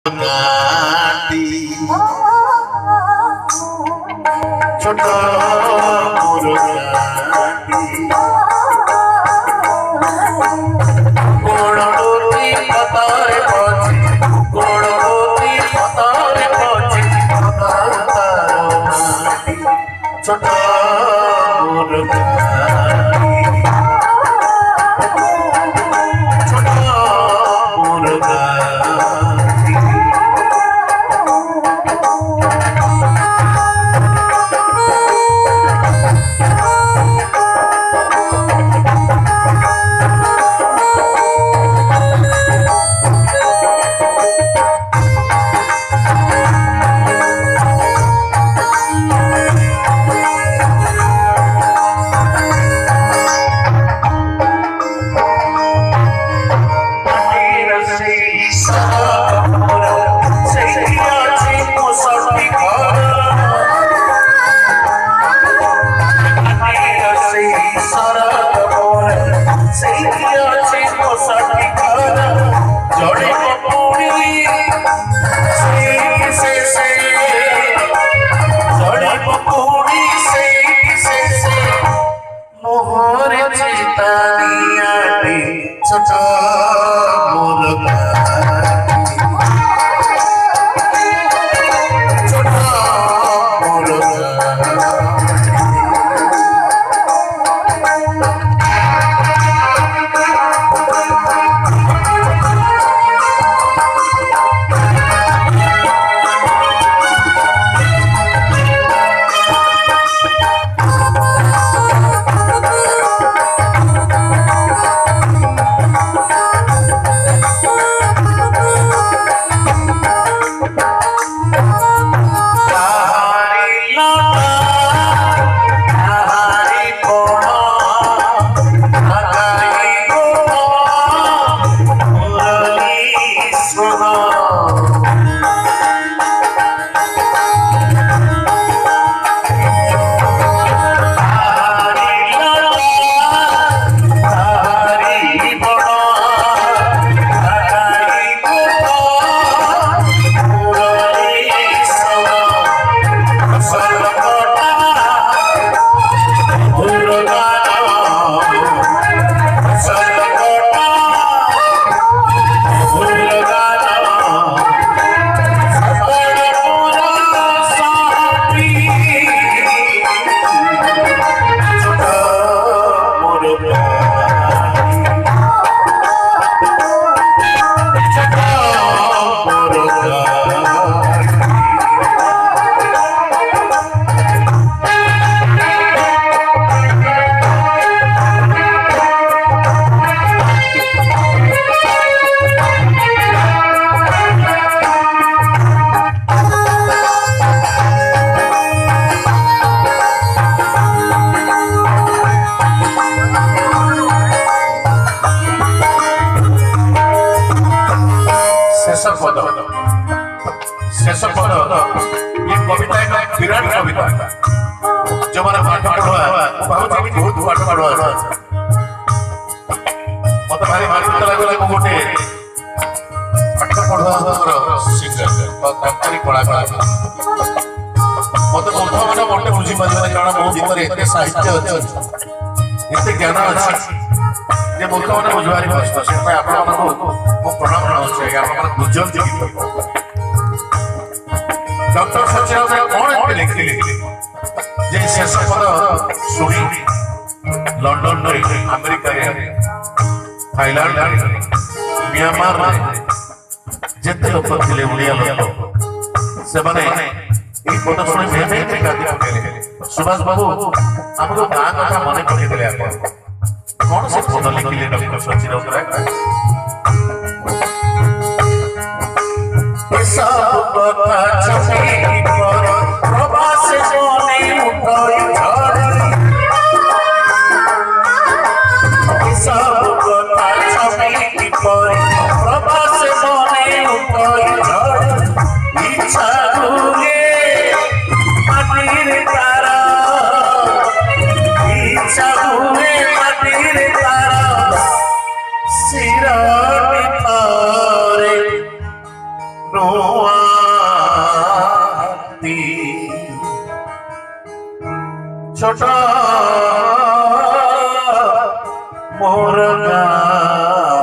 गाती छोटा मुर्गाती गोड़ोती पतारे पची गोड़ोती पतारे पची पतारे छोटा मुर्गाती छोटा मुर्गा शेष पद ये कविता एक विराट कविता जो मैंने पाठ पढ़वा बहुत पाठ पढ़वा मत भारी भारी लगे गोटे पाठ पढ़वा सिंगर कलाकार मत मूर्ख मैंने मोटे बुझी पारे कारण मो भीतर एत साहित्य अच्छे एत ज्ञान अच्छे जे मूर्ख मैंने बुझारी कष्ट से प्रणाम जनाऊँ बुझे डॉक्टर सचिन कौन लिखिले जे शेष पद शुणी लंडन अमेरिका थाईलैंड म्यांमार जिते लोक थे ओडिया लोक से पद शुणी भेटे गादी पकड़े सुभाष बाबू आमको गाँ कथा मन पकड़े कौन से पद लिखिले डॉक्टर सचिन सब कथा छपी पर प्रवास जोने उठई झड़ सब कथा छपी पर प्रवास जोने उठई झड़ इच्छा हुए माटिर तारा इच्छा हुए माटिर तारा सिर নুয়াতি ছোট মোর গাটি